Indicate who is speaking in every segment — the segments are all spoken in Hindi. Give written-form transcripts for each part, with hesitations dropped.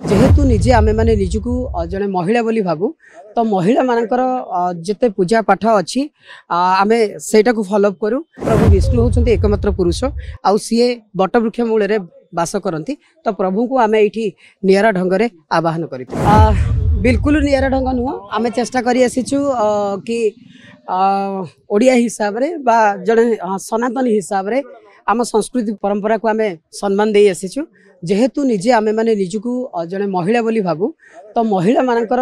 Speaker 1: जेहेतु निजे आमे माने निजकू जने महिला बोली भाबू तो महिला मानकर जिते पूजा पाठ अच्छी आमे सेटा को फॉलो अप करू। प्रभु विष्णु होचंती एकमात्र पुरुष आउ सीए बट वृक्ष मूल रे वास करती तो प्रभु को आमे एठी नियरा ढंगरे आवाहन करी बिल्कुल नियरा ढंग नुह आमे चेष्टा करी आसीचु कि ओडिया हिसाब रे बा जने सनातन हिसाब रे आम संस्कृति परंपरा को आमे सम्मान दे आसीचु। जेहेतु निजे आमे माने निजकू जने महिला बोली भाबू तो महिला मानकर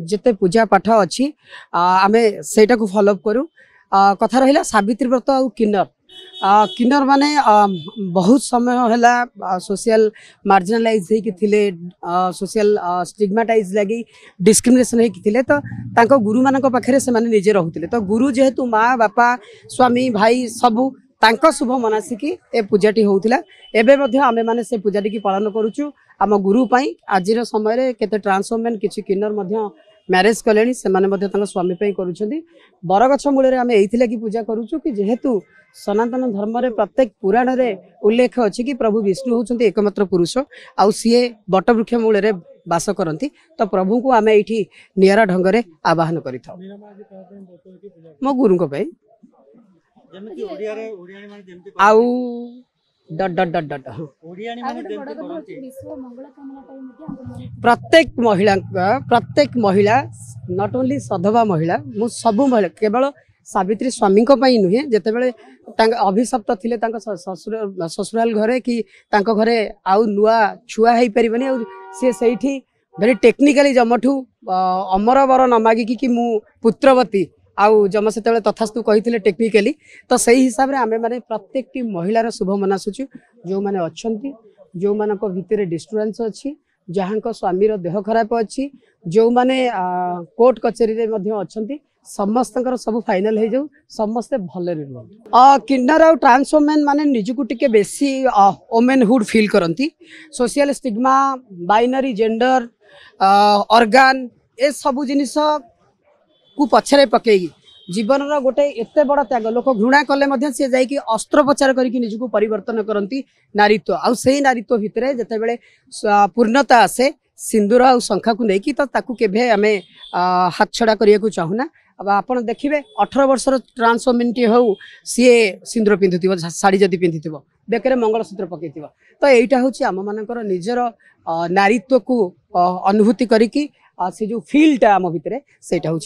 Speaker 1: जिते पूजा पाठ अच्छी आमे सेटा को फॉलो अप करू। कथा रहिला सावित्री व्रत आ किन्नर माने बहुत समय है सोशल मार्जिनालाइज होते सोशल स्टिग्माटाइज लगी डिस्क्रिमिनेशन होते तो तांको गुरु मान पाखे से निजे रोते तो गुरु जेहेतु माँ बापा स्वामी भाई सबू तांको शुभ मनासिकी ए पूजाटी होउथिला एबे मध्ये आमे माने से पूजाटी की पालन करूचु आम गुरु पई आजिर समय रे केते ट्रांसफॉर्मेशन किछि किन्नर मध्ये मैरेज कलेनी से माने मध्ये तांको स्वामी पई करूछंती। बरगछ मूल रे आमे एइथिले की पूजा करूचु कि जेहेतु सनातन धर्म रे प्रत्येक पुराण रे उल्लेख अछि कि प्रभु विष्णु होउछंती एकमात्र पुरुष आउ सीए बट वृक्ष मूल रे वास करती तो प्रभु को आमे एठी नियरा ढंगरे आवाहन करिथाउ मो गुरु को पई आउ डट डट डट डट प्रत्येक महिला नॉट ओनली सधवा महिला मु सबु महिला केवल सावित्री स्वामी नुहे जिते बड़े अभिशप्त थिले ससुराल घरे कि घरे आउ नुआ छुआ हो पारे सी से भेरी टेक्निकाली जमठू अमर वर न मागिकी कि मु पुत्रवती आउ जम से तथास्तु कही टेक्निकाली तो सही हिसाब रे आमे माने प्रत्येक टी महिलार शुभ मनासुचु जो माने अच्छंती जो मानक भितरे डिस्टर्बेंस अच्छी जहां को स्वामी रो देह खराब अच्छी जो माने कोर्ट कचेरी रे मध्ये अच्छंती समस्तकर सब फाइनल हो जाऊ समस्ते भले रुहन। किन्नर आउ ट्रांसवोमेन माने निजकू टिके बेसी वोमेनहुड फील करती social stigma binary gender organ ए सब जिनिस को पछरे पकई जीवन गोटे एत बड़ त्याग लोक घृणा कले सी जाकि अस्त्रोपचार करके निजको परिवर्तन करती नारीत्व आउ से नारीत्व भितर जिते बड़े पूर्णता आसे सिंदूर आ शंखा को लेकिन तो ताकू केभे आमे हाथ छड़ा करिया को चाहूना। अब आपण देखिए 18 वर्षर ट्रांसवोमेन हो सी सिंदूर पिंधुव शाढ़ी जदि पिंधि बेकर मंगलसूत्र पकई तो यहाँ हूँ आम मानकर निजर नारीत्व को अनुभूति करी से जो फील्टा आम भितर से हूँ।